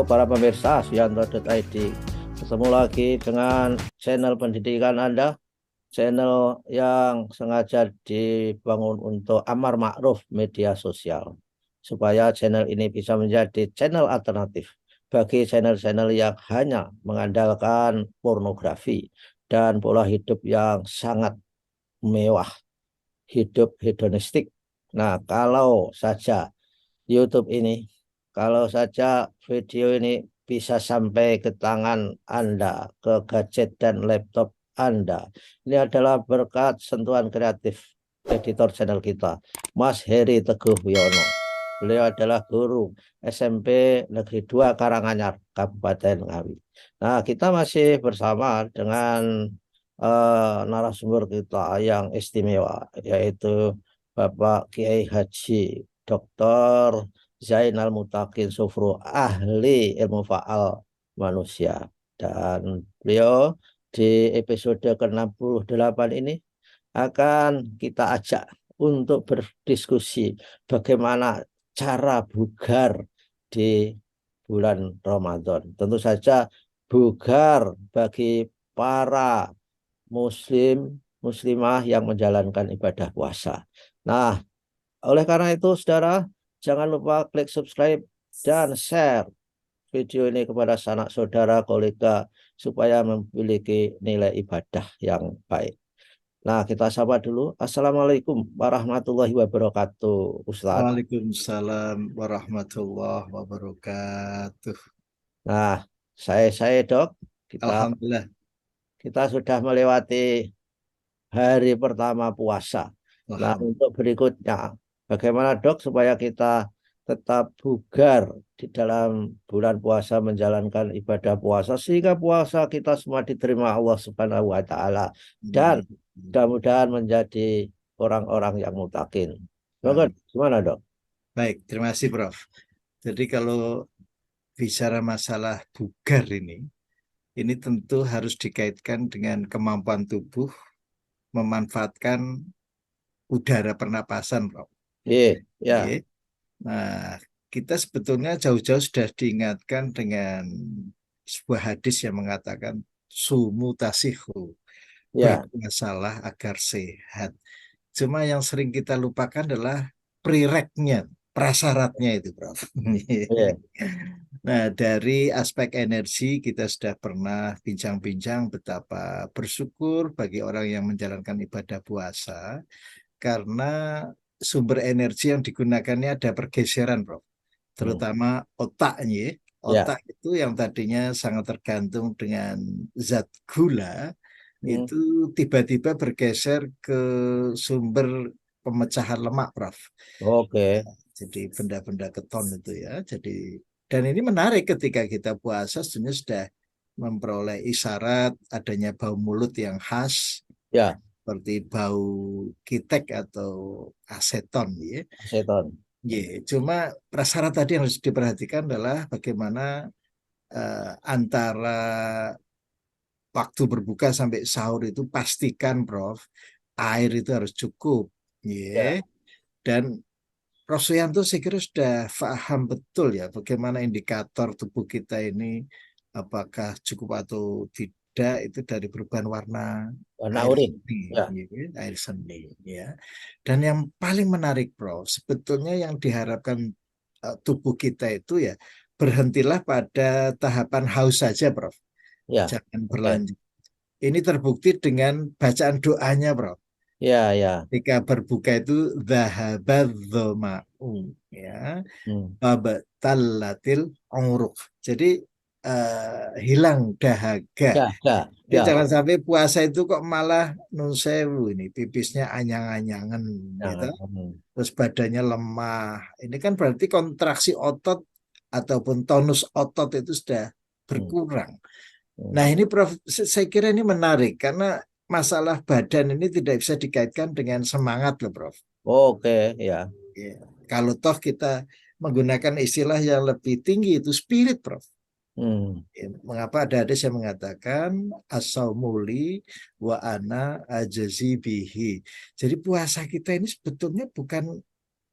para pemirsa Suyanto.id. Ketemu lagi dengan channel pendidikan Anda, channel yang sengaja dibangun untuk amar ma'ruf media sosial, supaya channel ini bisa menjadi channel alternatif bagi channel-channel yang hanya mengandalkan pornografi dan pola hidup yang sangat mewah, hidup hedonistik. Nah, kalau saja YouTube ini, kalau saja video ini bisa sampai ke tangan Anda, ke gadget dan laptop Anda. Ini adalah berkat sentuhan kreatif editor channel kita, Mas Heri Teguh Wiono. Beliau adalah guru SMP Negeri 2 Karanganyar, Kabupaten Ngawi. Nah, kita masih bersama dengan narasumber kita yang istimewa, yaitu Bapak Kiai Haji Dr. Zainal Mutakin Sufro, ahli ilmu faal manusia. Dan beliau di episode ke-68 ini akan kita ajak untuk berdiskusi bagaimana cara bugar di bulan Ramadan. Tentu saja bugar bagi para muslimah yang menjalankan ibadah puasa. Nah, oleh karena itu, saudara, jangan lupa klik subscribe dan share video ini kepada sanak saudara, kolega, supaya memiliki nilai ibadah yang baik. Nah, kita sapa dulu. Assalamualaikum warahmatullahi wabarakatuh, Ustadz. Waalaikumsalam warahmatullahi wabarakatuh. Nah, saya Dok, kita Alhamdulillah. sudah melewati hari pertama puasa. Nah, Alhamdulillah. untuk berikutnya, bagaimana Dok supaya kita tetap bugar di dalam bulan puasa menjalankan ibadah puasa sehingga puasa kita semua diterima Allah Subhanahu wa taala dan mudah-mudahan menjadi orang-orang yang mutakin. Gimana Dok? Baik, terima kasih Prof. Jadi kalau bicara masalah bugar ini tentu harus dikaitkan dengan kemampuan tubuh memanfaatkan udara pernapasan, Prof. Iya, ya. Iya. Nah, kita sebetulnya jauh-jauh sudah diingatkan dengan sebuah hadis yang mengatakan sumu tasihu, Ya. berpuasalah agar sehat. Cuma yang sering kita lupakan adalah prereknya, prasyaratnya itu, Prof. Iya. Nah, dari aspek energi kita sudah pernah bincang-bincang betapa bersyukur bagi orang yang menjalankan ibadah puasa karena sumber energi yang digunakannya ada pergeseran, Prof. Terutama otaknya. Ya. Otak itu yang tadinya sangat tergantung dengan zat gula, itu tiba-tiba bergeser ke sumber pemecahan lemak, Prof. Oke. Jadi benda-benda keton itu ya. Jadi dan ini menarik ketika kita puasa sebenarnya sudah memperoleh isyarat adanya bau mulut yang khas Ya, seperti bau kitek atau aseton ya. seton. Ya, cuma prasyarat tadi yang harus diperhatikan adalah bagaimana antara waktu berbuka sampai sahur itu pastikan, Prof, air itu harus cukup. Ya. Ya. Dan Prof Suyanto saya kira sudah paham betul ya bagaimana indikator tubuh kita ini apakah cukup atau tidak itu dari perubahan warna Warna air urin. seni, Ya. air seni ya. Dan yang paling menarik, Prof, sebetulnya yang diharapkan tubuh kita itu ya berhentilah pada tahapan haus saja, Prof. Ya. Jangan Oke. berlanjut. Ini terbukti dengan bacaan doanya, Prof. Ya, ya. Ketika berbuka itu zahabadz dzama'u ya, wabtallatil uruk. Jadi hilang dahaga. Ya, ya, Jadi ya. jangan sampai puasa itu kok malah nun sewu ini pipisnya anyang-anyangan gitu. Jangan. Terus badannya lemah. Ini kan berarti kontraksi otot ataupun tonus otot itu sudah berkurang. Nah, ini Prof, saya kira ini menarik karena masalah badan ini tidak bisa dikaitkan dengan semangat loh, Prof. Oke, ya. Ya. Kalau toh kita menggunakan istilah yang lebih tinggi itu spirit, Prof. Ya. Mengapa ada hadis yang mengatakan as-saumuli wa ana ajazi bihi. Jadi puasa kita ini sebetulnya bukan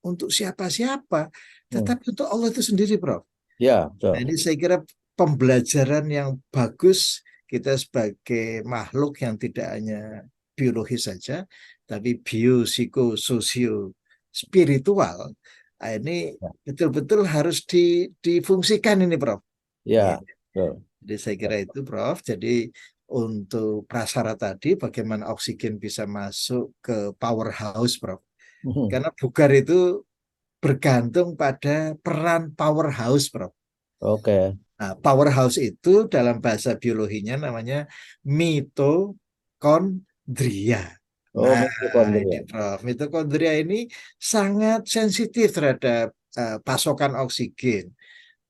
untuk siapa-siapa, tetapi untuk Allah itu sendiri, Prof. Ya, Nah, betul. ini saya kira pembelajaran yang bagus kita sebagai makhluk yang tidak hanya biologis saja, tapi bio, psiko, sosio, spiritual. Nah, ini Ya, betul-betul harus difungsikan ini, Prof. Ya. ya, betul. Jadi saya kira itu, Prof. Jadi untuk prasyarat tadi, bagaimana oksigen bisa masuk ke powerhouse, Prof. Mhm. Karena bugar itu bergantung pada peran powerhouse, Prof. Oke. Nah, powerhouse itu dalam bahasa biologinya namanya mitokondria. Oh, Nah, ini mitokondria. Prof, mitokondria ini sangat sensitif terhadap pasokan oksigen.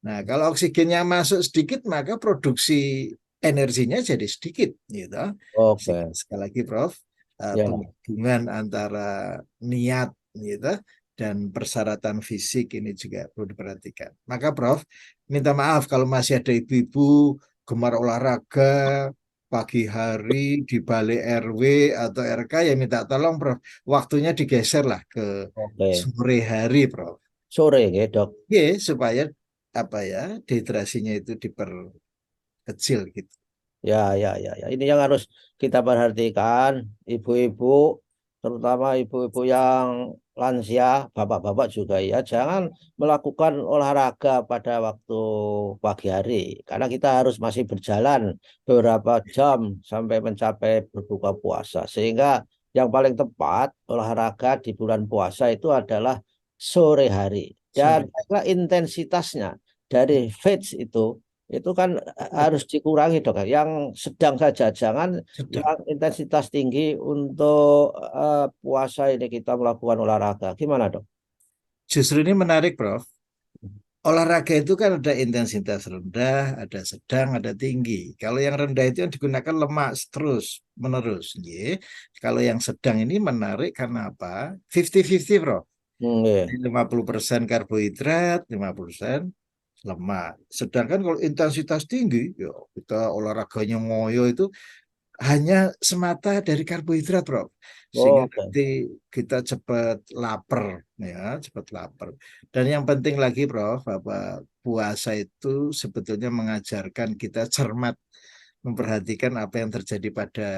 Nah, kalau oksigennya masuk sedikit, maka produksi energinya jadi sedikit, gitu. Oke. Sekali lagi, Prof, Ya. penghubungan antara niat, gitu, dan persyaratan fisik ini juga perlu diperhatikan. Maka, Prof, minta maaf kalau masih ada ibu-ibu gemar olahraga pagi hari di balai RW atau RK, ya minta tolong, Prof, waktunya digeser lah ke Oke. sore hari, Prof. Sore, ya, Dok. Ya, supaya apa ya dehidrasinya itu diperkecil gitu. Ya, ya, ya, ya. Ini yang harus kita perhatikan, ibu-ibu, terutama ibu-ibu yang lansia, bapak-bapak juga ya, jangan melakukan olahraga pada waktu pagi hari, karena kita harus masih berjalan beberapa jam sampai mencapai berbuka puasa, sehingga yang paling tepat olahraga di bulan puasa itu adalah sore hari, dan Sorry. saya kira intensitasnya dari fats itu kan harus dikurangi dok. Yang sedang saja, jangan Sedang. yang intensitas tinggi untuk puasa ini kita melakukan olahraga. Gimana dok? Justru ini menarik, Prof. Olahraga itu kan ada intensitas rendah, ada sedang, ada tinggi. Kalau yang rendah itu yang digunakan lemak terus menerus. Ya. Kalau yang sedang ini menarik karena apa? 50-50, Prof. Iya. Jadi 50% karbohidrat, 50% lemak. Sedangkan kalau intensitas tinggi, ya kita olahraganya ngoyo itu hanya semata dari karbohidrat, Bro. Sehingga Oke. nanti kita cepat lapar, ya, cepat lapar. Dan yang penting lagi, Bro, bahwa puasa itu sebetulnya mengajarkan kita cermat memperhatikan apa yang terjadi pada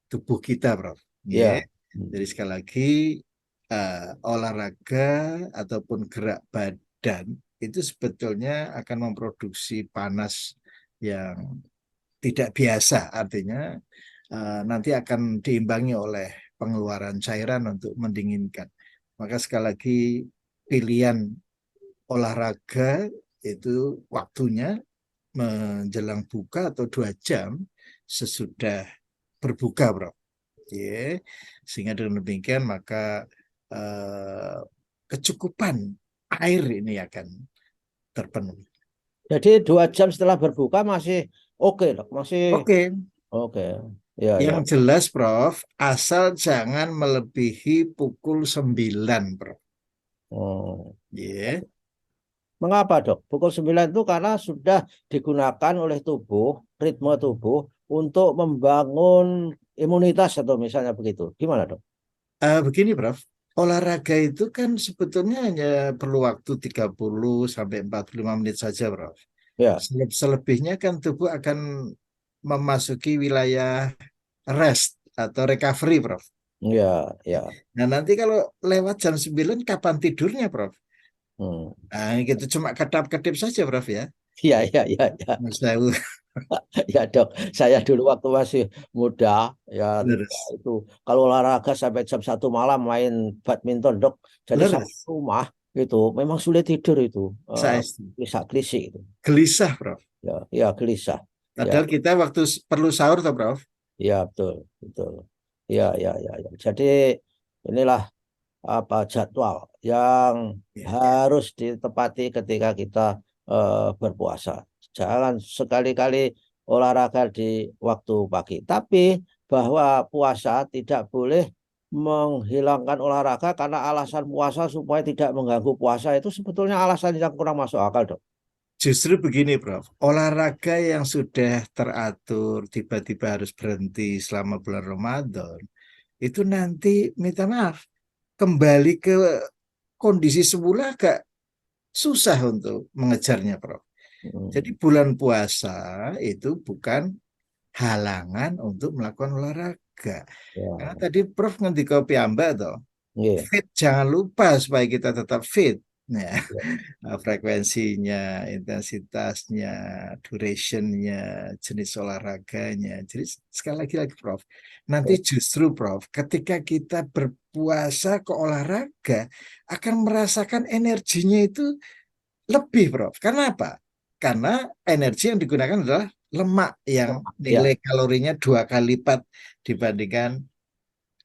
tubuh kita, Bro. Ya. Ya. Hmm. Jadi sekali lagi olahraga ataupun gerak badan itu sebetulnya akan memproduksi panas yang tidak biasa, artinya nanti akan diimbangi oleh pengeluaran cairan untuk mendinginkan. Maka sekali lagi pilihan olahraga itu waktunya menjelang buka atau 2 jam sesudah berbuka, Bro. Ya, sehingga dengan demikian maka eh, kecukupan air ini akan terpenuhi. Jadi 2 jam setelah berbuka masih oke dok, masih Oke, oke. Ya, ya. yang jelas, Prof, asal jangan melebihi pukul 9, Prof. Oh. Ya, Mengapa dok? Pukul 9 itu karena sudah digunakan oleh tubuh, ritme tubuh untuk membangun imunitas atau misalnya begitu. Gimana dok? Begini, Prof. Olahraga itu kan sebetulnya hanya perlu waktu 30 sampai 45 menit saja, Prof. Ya, Selebihnya kan tubuh akan memasuki wilayah rest atau recovery, Prof. ya, ya. Nah, nanti kalau lewat jam 9 kapan tidurnya, Prof? Hmm. Nah, gitu cuma kedap-kedip saja, Prof ya. Ya, ya, ya, ya. Mas Dawu. Ya dok, saya dulu waktu masih muda, ya tidak Terus. itu. Kalau olahraga sampai jam 1 malam main badminton dok, jadi sampai Leres. rumah itu memang sulit tidur itu, Saya gelisah itu. gelisah, Prof. Ya, ya gelisah. Ya, Padahal kita waktu perlu sahur, toh, Prof. ya betul, betul. Ya, ya, ya, ya. Jadi inilah apa jadwal yang Ya. harus ditepati ketika kita berpuasa. Jangan sekali-kali olahraga di waktu pagi. Tapi bahwa puasa tidak boleh menghilangkan olahraga karena alasan puasa supaya tidak mengganggu puasa itu sebetulnya alasan yang kurang masuk akal, dok. Justru begini, Prof. Olahraga yang sudah teratur, tiba-tiba harus berhenti selama bulan Ramadan, itu nanti, minta maaf, kembali ke kondisi semula agak susah untuk mengejarnya, Prof. Jadi bulan puasa itu bukan halangan untuk melakukan olahraga. Karena Ya, tadi Prof ngendika piyambak toh, nggih. fit jangan lupa supaya kita tetap fit. Ya, Ya, frekuensinya, intensitasnya, durationnya, jenis olahraganya. Jadi sekali lagi Prof, nanti justru Prof, ketika kita berpuasa ke olahraga akan merasakan energinya itu lebih, Prof. Karena apa? Karena energi yang digunakan adalah lemak yang ya, nilai kalorinya 2 kali lipat dibandingkan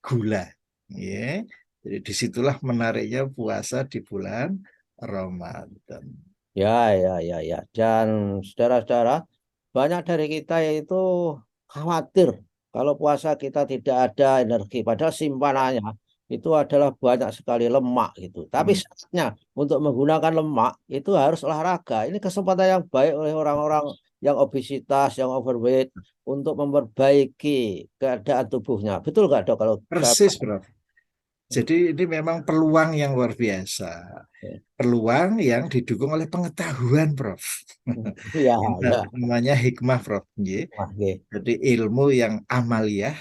gula. Ya. Jadi disitulah menariknya puasa di bulan Ramadan. ya, ya, ya, ya. Dan saudara-saudara, banyak dari kita yaitu khawatir kalau puasa kita tidak ada energi, padahal simpanannya itu adalah banyak sekali lemak gitu. Tapi Hmm. saatnya untuk menggunakan lemak itu harus olahraga. Ini kesempatan yang baik oleh orang-orang yang obesitas, yang overweight untuk memperbaiki keadaan tubuhnya. Betul nggak dok? Kalau saya Persis, Prof. Jadi ini memang peluang yang luar biasa. Peluang yang didukung oleh pengetahuan, Prof. ya, Yang ya, namanya hikmah, Prof. Nggih. oke. Jadi ilmu yang amaliyah,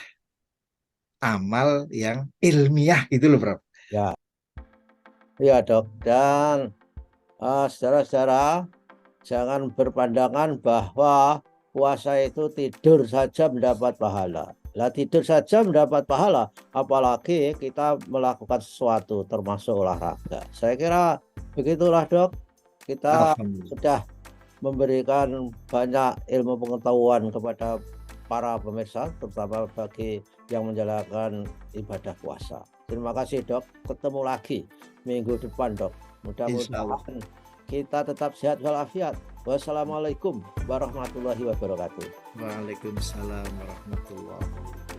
amal yang ilmiah itu loh, Prof. Ya, ya dok. Dan saudara-saudara, jangan berpandangan bahwa puasa itu tidur saja mendapat pahala. Lah tidur saja mendapat pahala, apalagi kita melakukan sesuatu termasuk olahraga. Saya kira begitulah dok. Kita Alhamdulillah. sudah memberikan banyak ilmu pengetahuan kepada para pemirsa, terutama bagi yang menjalankan ibadah puasa. Terima kasih dok. Ketemu lagi minggu depan dok. Insya Allah. Mudah-mudahan kita tetap sehat walafiat. Wassalamualaikum warahmatullahi wabarakatuh. Waalaikumsalam warahmatullahi wabarakatuh.